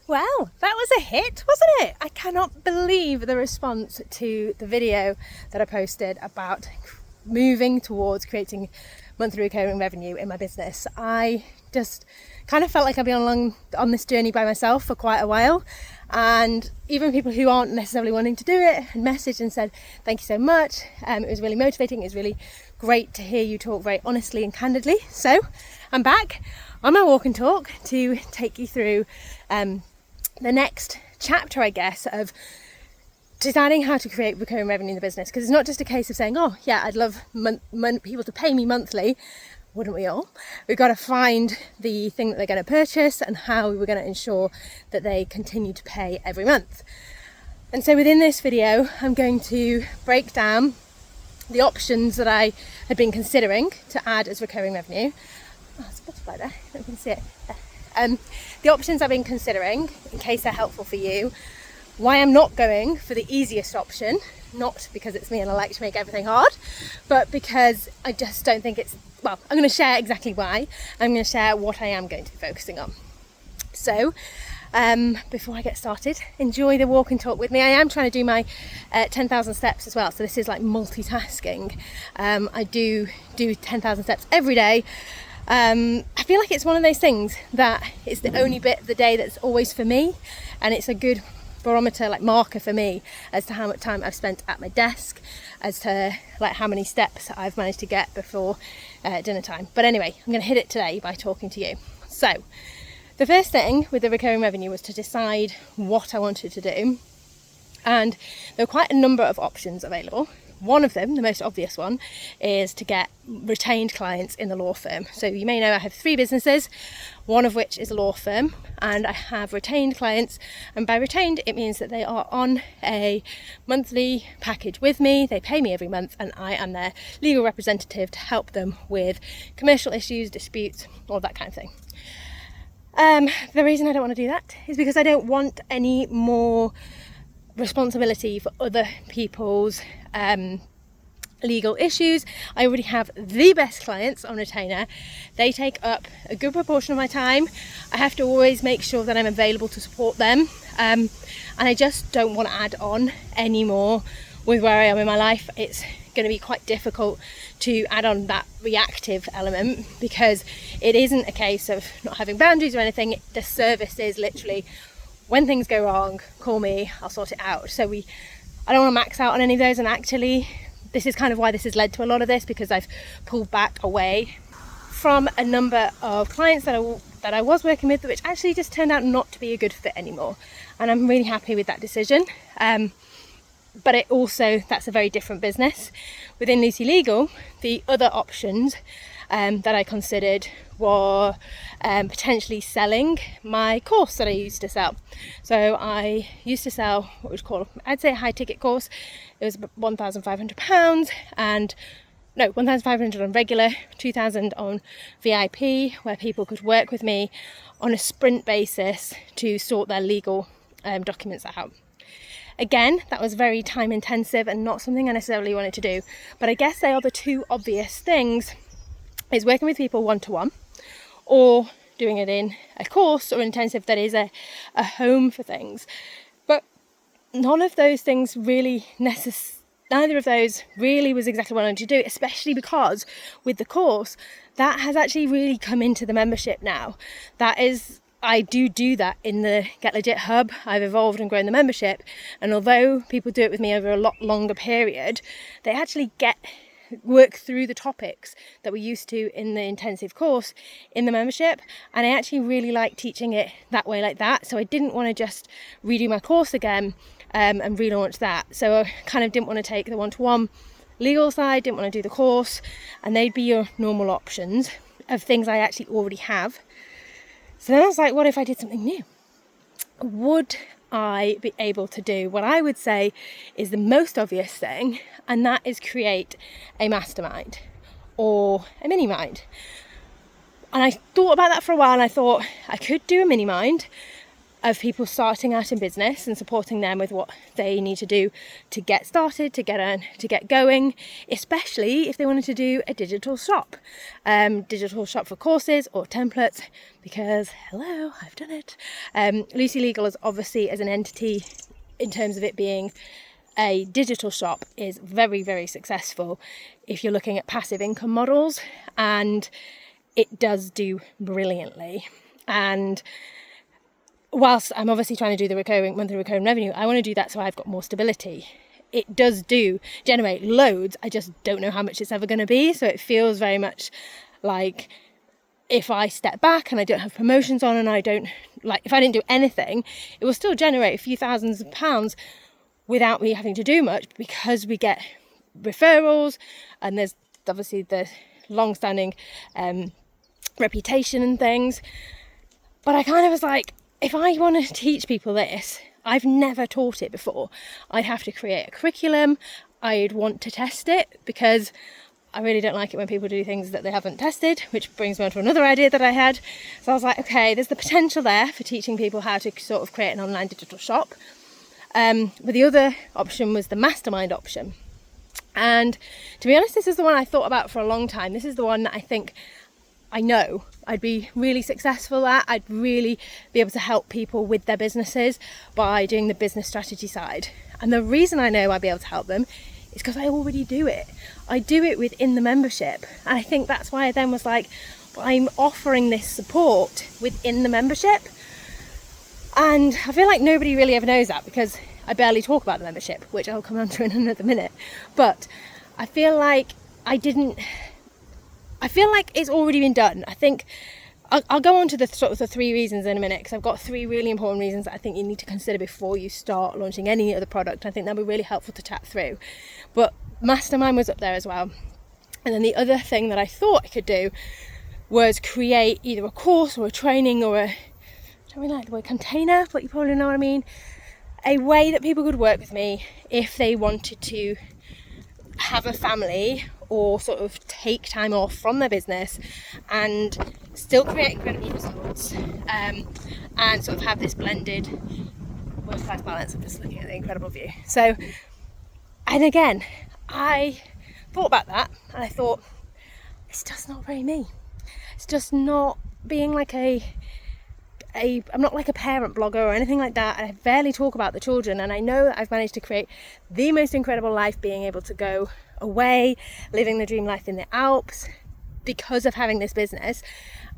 Well, that was a hit, wasn't it? I cannot believe the response to the video that I posted about moving towards creating monthly recurring revenue in my business. I just kind of felt like I've been along on this journey by myself for quite a while, and even people who aren't necessarily wanting to do it had messaged and said thank you so much. It was really motivating. It was really great to hear you talk very honestly and candidly. So I'm back on my walk and talk to take you through the next chapter, I guess, of deciding how to create recurring revenue in the business. Because it's not just a case of saying, oh yeah, I'd love people to pay me monthly. Wouldn't we all? We've got to find the thing that they're going to purchase and how we're going to ensure that they continue to pay every month. And so within this video, I'm going to break down the options that I had been considering to add as recurring revenue. Oh, there's a butterfly there, I can see it. The options I've been considering, in case they're helpful for you, why I'm not going for the easiest option, not because it's me and I like to make everything hard, but because I just don't think it's, well, I'm going to share exactly why. I'm going to share what I am going to be focusing on. So, before I get started, enjoy the walk and talk with me. I am trying to do my 10,000 steps as well, so this is like multitasking. I do 10,000 steps every day. I feel like it's one of those things that it's the only bit of the day that's always for me, and it's a good barometer, like marker for me, as to how much time I've spent at my desk, as to like how many steps I've managed to get before dinner time. But anyway, I'm going to hit it today by talking to you. So the first thing with the recurring revenue was to decide what I wanted to do, and there were quite a number of options available. One of them, the most obvious one, is to get retained clients in the law firm. So you may know I have 3 businesses, one of which is a law firm, and I have retained clients. And by retained, it means that they are on a monthly package with me. They pay me every month, and I am their legal representative to help them with commercial issues, disputes, all that kind of thing. The reason I don't want to do that is because I don't want any more responsibility for other people's legal issues. I already have the best clients on retainer. They take up a good proportion of my time. I have to always make sure that I'm available to support them, and I just don't want to add on any more with where I am in my life. It's going to be quite difficult to add on that reactive element, because it isn't a case of not having boundaries or anything. The service is literally, when things go wrong, call me, I'll sort it out. So I don't want to max out on any of those, and actually this is kind of why this has led to a lot of this, because I've pulled back away from a number of clients that I was working with, which actually just turned out not to be a good fit anymore, and I'm really happy with that decision. But it also, that's a very different business. Within Luxe Legal, the other options that I considered were potentially selling my course that I used to sell. So I used to sell what was called, I'd say, a high ticket course. It was £1,500, and no, 1,500 on regular, 2,000 on VIP, where people could work with me on a sprint basis to sort their legal documents out. Again, that was very time intensive and not something I necessarily wanted to do. But I guess they are the 2 obvious things, is working with people one-to-one, or doing it in a course or intensive that is a home for things. But none of those things really neither of those really was exactly what I wanted to do, especially because with the course, that has actually really come into the membership now. That is, I do that in the Get Legit Hub. I've evolved and grown the membership, and although people do it with me over a lot longer period, they actually work through the topics that we used to in the intensive course in the membership, and I actually really like teaching it that way, like that. So I didn't want to just redo my course again and relaunch that. So I kind of didn't want to take the one-to-one legal side, didn't want to do the course, and they'd be your normal options of things I actually already have. So then I was like, what if I did something new? Would I be able to do what I would say is the most obvious thing, and that is create a mastermind or a mini mind? And I thought about that for a while, and I thought I could do a mini mind, of people starting out in business and supporting them with what they need to do to get started, to get going, especially if they wanted to do a digital shop for courses or templates, because hello, I've done it. Luxe Legal is obviously, as an entity, in terms of it being a digital shop, is very, very successful if you're looking at passive income models, and it does do brilliantly. And whilst I'm obviously trying to do the monthly recurring revenue, I want to do that so I've got more stability. It does generate loads, I just don't know how much it's ever going to be. So it feels very much like if I step back and I don't have promotions on, and if I didn't do anything, it will still generate a few thousands of pounds without me having to do much, because we get referrals, and there's obviously the long-standing reputation and things. But I kind of was like, if I want to teach people this, I've never taught it before. I'd have to create a curriculum. I'd want to test it, because I really don't like it when people do things that they haven't tested, which brings me on to another idea that I had. So I was like, okay, there's the potential there for teaching people how to sort of create an online digital shop. But the other option was the mastermind option. And to be honest, this is the one I thought about for a long time. This is the one that I think I know I'd be really successful at. I'd really be able to help people with their businesses by doing the business strategy side. And the reason I know I'd be able to help them is because I already do it. I do it within the membership. And I think that's why I then was like, well, I'm offering this support within the membership. And I feel like nobody really ever knows that, because I barely talk about the membership, which I'll come on to in another minute. But I feel like it's already been done. I think I'll go on to the sort of the 3 reasons in a minute, because I've got 3 really important reasons that I think you need to consider before you start launching any other product. I think that'll be really helpful to chat through. But Mastermind was up there as well. And then the other thing that I thought I could do was create either a course or a training or I don't really like the word container, but you probably know what I mean. A way that people could work with me if they wanted to have a family or sort of take time off from their business and still create incredible results, and sort of have this blended work-life balance. I'm just looking at the incredible view. So, and again, I thought about that and I thought, it's just not very me. It's just not being like I'm not like a parent blogger or anything like that. I barely talk about the children, and I know that I've managed to create the most incredible life, being able to go away, living the dream life in the Alps, because of having this business.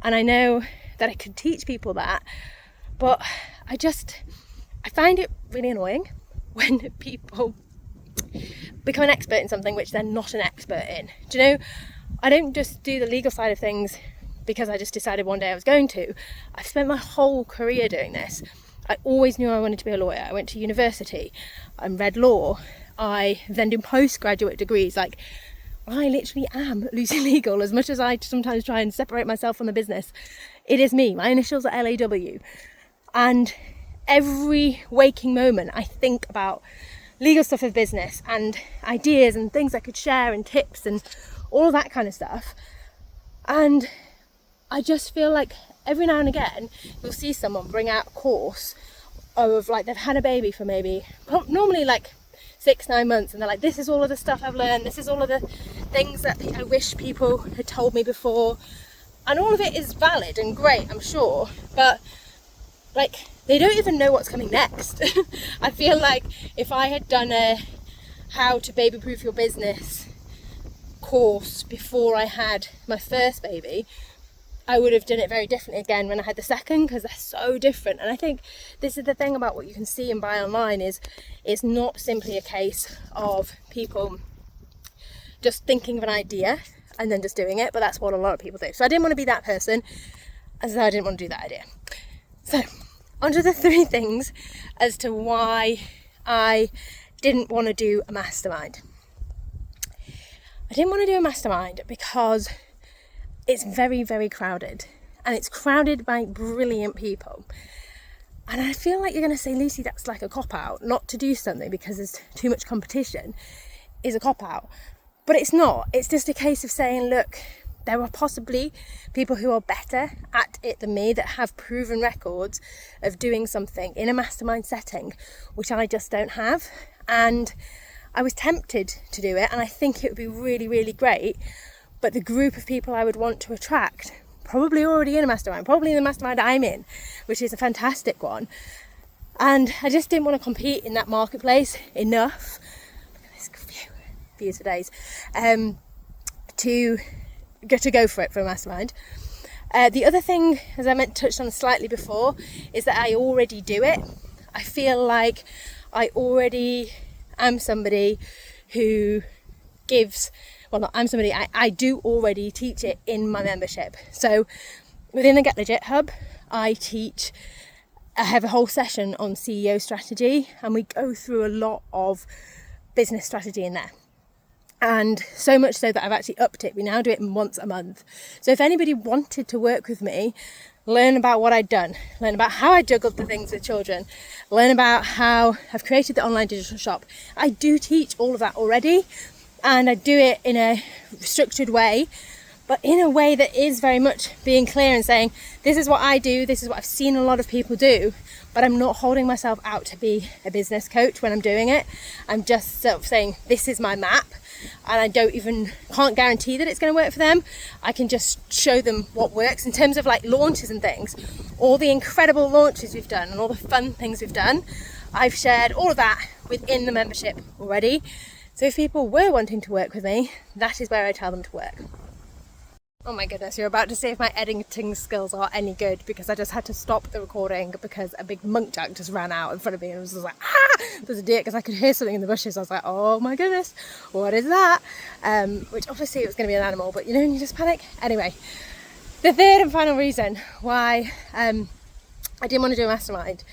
And I know that I could teach people that, but I find it really annoying when people become an expert in something which they're not an expert in. Do you know, I don't just do the legal side of things because I just decided one day I was going to. I've spent my whole career doing this. I always knew I wanted to be a lawyer. I went to university and read law. I then did postgraduate degrees. Like, I literally am Luxe Legal. As much as I sometimes try and separate myself from the business, it is me. My initials are LAW. And every waking moment I think about legal stuff of business and ideas and things I could share and tips and all that kind of stuff. And I just feel like every now and again you'll see someone bring out a course of, like, they've had a baby for normally like 6-9 months, and they're like, this is all of the stuff I've learned, this is all of the things that I wish people had told me before, and all of it is valid and great, I'm sure, but like, they don't even know what's coming next. I feel like if I had done a how to baby proof your business course before I had my first baby, I would have done it very differently again when I had the second, because they're so different. And I think this is the thing about what you can see and buy online, is it's not simply a case of people just thinking of an idea and then just doing it, but that's what a lot of people do. So I didn't want to be that person, and so I didn't want to do that idea. So onto the 3 things as to why I didn't want to do a mastermind. I didn't want to do a mastermind because it's very, very crowded, and it's crowded by brilliant people. And I feel like you're going to say, Lucy, that's like a cop-out. Not to do something because there's too much competition is a cop-out. But it's not. It's just a case of saying, look, there are possibly people who are better at it than me, that have proven records of doing something in a mastermind setting, which I just don't have. And I was tempted to do it, and I think it would be really, really great. But the group of people I would want to attract, probably already in a mastermind, probably in the mastermind I'm in, which is a fantastic one. And I just didn't want to compete in that marketplace enough. Look at this view for days. To go for it for a mastermind. The other thing, as I touched on slightly before, is that I already do it. I feel like I already am somebody who gives, well, not I'm somebody, I do already teach it in my membership. So within the Get Legit Hub, I have a whole session on CEO strategy, and we go through a lot of business strategy in there. And so much so that I've actually upped it. We now do it once a month. So if anybody wanted to work with me, learn about what I'd done, learn about how I juggled the things with children, learn about how I've created the online digital shop, I do teach all of that already, and I do it in a structured way, but in a way that is very much being clear and saying, this is what I do, this is what I've seen a lot of people do, but I'm not holding myself out to be a business coach when I'm doing it. I'm just sort of saying, this is my map, and I can't guarantee that it's going to work for them. I can just show them what works in terms of like launches and things. All the incredible launches we've done and all the fun things we've done, I've shared all of that within the membership already. So if people were wanting to work with me, that is where I tell them to work. Oh my goodness, you're about to see if my editing skills are any good, because I just had to stop the recording because a big muntjac just ran out in front of me and I was just like, there's a deer, because I could hear something in the bushes. I was like, oh my goodness, what is that? Which obviously it was going to be an animal, but you know, you just panic. Anyway, the third and final reason why I didn't want to do a mastermind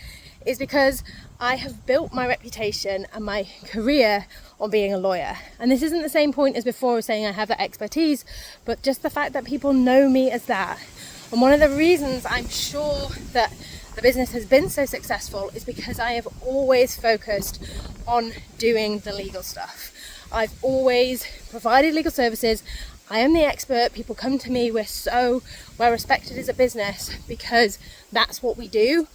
is because I have built my reputation and my career on being a lawyer. And this isn't the same point as before of saying I have that expertise, but just the fact that people know me as that. And one of the reasons I'm sure that the business has been so successful is because I have always focused on doing the legal stuff. I've always provided legal services. I am the expert. People come to me. We're so well respected as a business because that's what we do.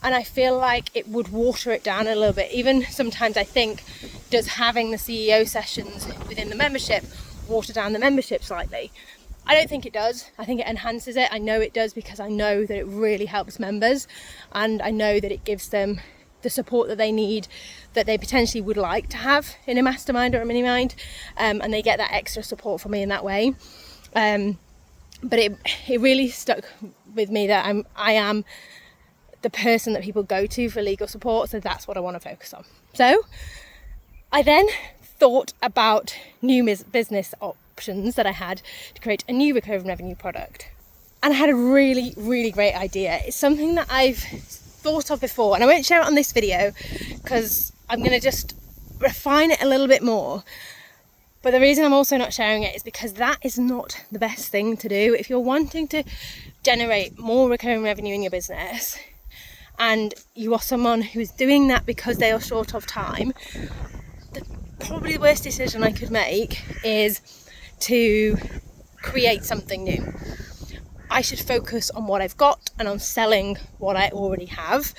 And I feel like it would water it down a little bit. Even sometimes I think, does having the CEO sessions within the membership water down the membership slightly? I don't think it does. I think it enhances it. I know it does, because I know that it really helps members, and I know that it gives them the support that they need, that they potentially would like to have in a mastermind or a mini mind, and they get that extra support from me in that way. But it really stuck with me that I am the person that people go to for legal support, so that's what I want to focus on. So I then thought about new business options that I had to create a new recurring revenue product, and I had a really, really great idea. It's something that I've thought of before, and I won't share it on this video because I'm going to just refine it a little bit more. But the reason I'm also not sharing it is because that is not the best thing to do. If you're wanting to generate more recurring revenue in your business, and you are someone who is doing that because they are short of time, probably the worst decision I could make is to create something new. I should focus on what I've got and on selling what I already have.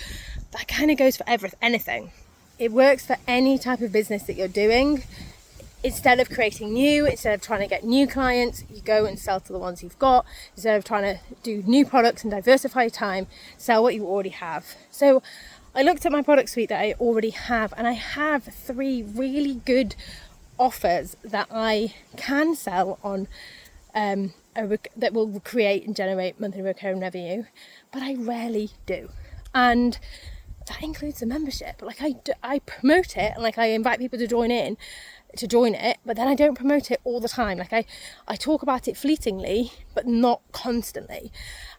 That kind of goes for anything. It works for any type of business that you're doing. Instead of creating new, instead of trying to get new clients, you go and sell to the ones you've got. Instead of trying to do new products and diversify your time, sell what you already have. So I looked at my product suite that I already have, and I have 3 really good offers that I can sell on that will create and generate monthly recurring revenue, but I rarely do. And that includes the membership. Like I promote it, and like I invite people to join it, but then I don't promote it all the time. Like I talk about it fleetingly, but not constantly.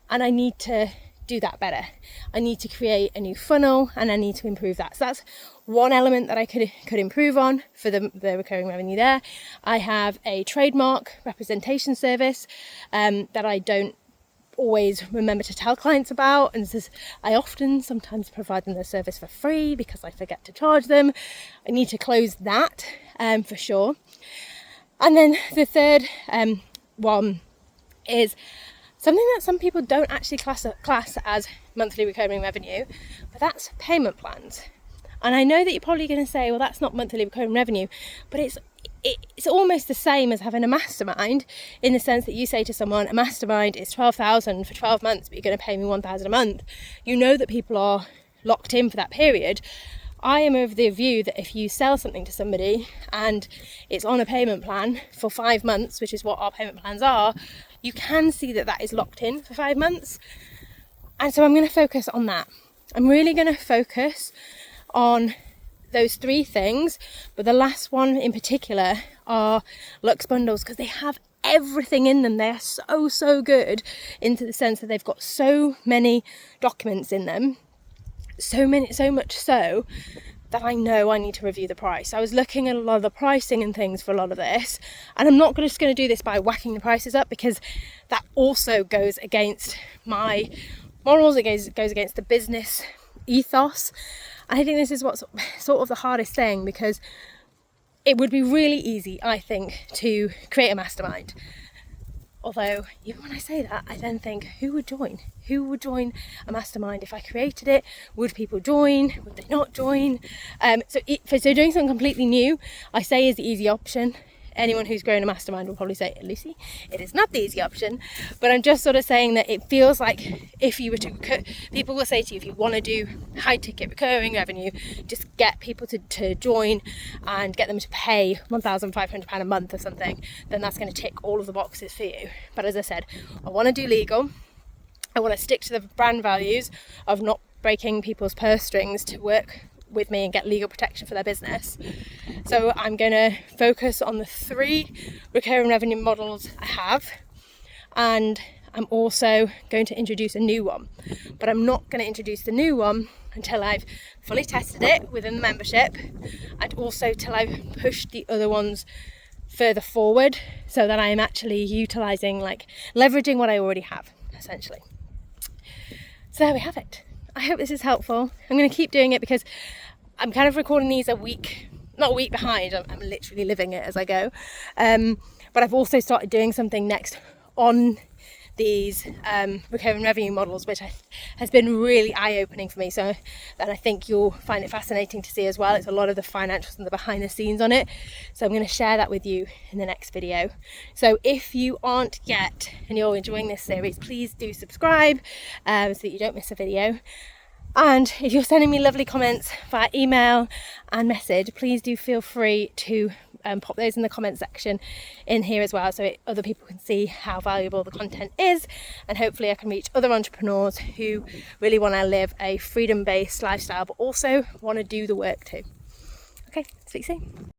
And I need to do that better. I need to create a new funnel, and I need to improve that. So that's one element that I could improve on for the recurring revenue there. I have a trademark representation service that I don't always remember to tell clients about, and I often sometimes provide them the service for free because I forget to charge them. I need to close that for sure. And then the third one is something that some people don't actually class as monthly recurring revenue, but that's payment plans. And I know that you're probably going to say, well, that's not monthly recurring revenue, but it's almost the same as having a mastermind, in the sense that you say to someone, a mastermind is 12,000 for 12 months, but you're going to pay me 1,000 a month. You know that people are locked in for that period. I am of the view that if you sell something to somebody and it's on a payment plan for 5 months, which is what our payment plans are, you can see that that is locked in for 5 months. And so I'm going to focus on that. I'm really going to focus on those 3 things, but the last one in particular are Luxe bundles, because they have everything in them. They are so good, into the sense that they've got so many documents in them, so much so that I know I need to review the price. I was looking at a lot of the pricing and things for a lot of this, and I'm not just going to do this by whacking the prices up, because that also goes against my morals. It goes against the business ethos. And I think this is what's sort of the hardest thing, because it would be really easy, I think, to create a mastermind. Although, even when I say that, I then think, who would join? Who would join a mastermind if I created it? Would people join? Would they not join? So doing something completely new, I say, is the easy option. Anyone who's grown a mastermind will probably say, Lucy, it is not the easy option. But I'm just sort of saying that it feels like if you were to, people will say to you, if you want to do high ticket recurring revenue, just get people to join and get them to pay £1,500 a month or something, then that's going to tick all of the boxes for you. But as I said, I want to do legal. I want to stick to the brand values of not breaking people's purse strings to work with me and get legal protection for their business. So I'm going to focus on the 3 recurring revenue models I have, and I'm also going to introduce a new one, but I'm not going to introduce the new one until I've fully tested it within the membership, and also till I've pushed the other ones further forward, so that I am actually utilising, leveraging what I already have, essentially. So there we have it. I hope this is helpful. I'm going to keep doing it because I'm kind of recording these not a week behind. I'm literally living it as I go. But I've also started doing something next on these recurring revenue models, which has been really eye-opening for me. So then I think you'll find it fascinating to see as well. It's a lot of the financials and the behind the scenes on it. So I'm going to share that with you in the next video. So if you aren't yet and you're enjoying this series, please do subscribe so that you don't miss a video. And if you're sending me lovely comments via email and message, please do feel free to pop those in the comment section in here as well, so other people can see how valuable the content is, and hopefully I can reach other entrepreneurs who really want to live a freedom-based lifestyle but also want to do the work too. Okay, speak soon.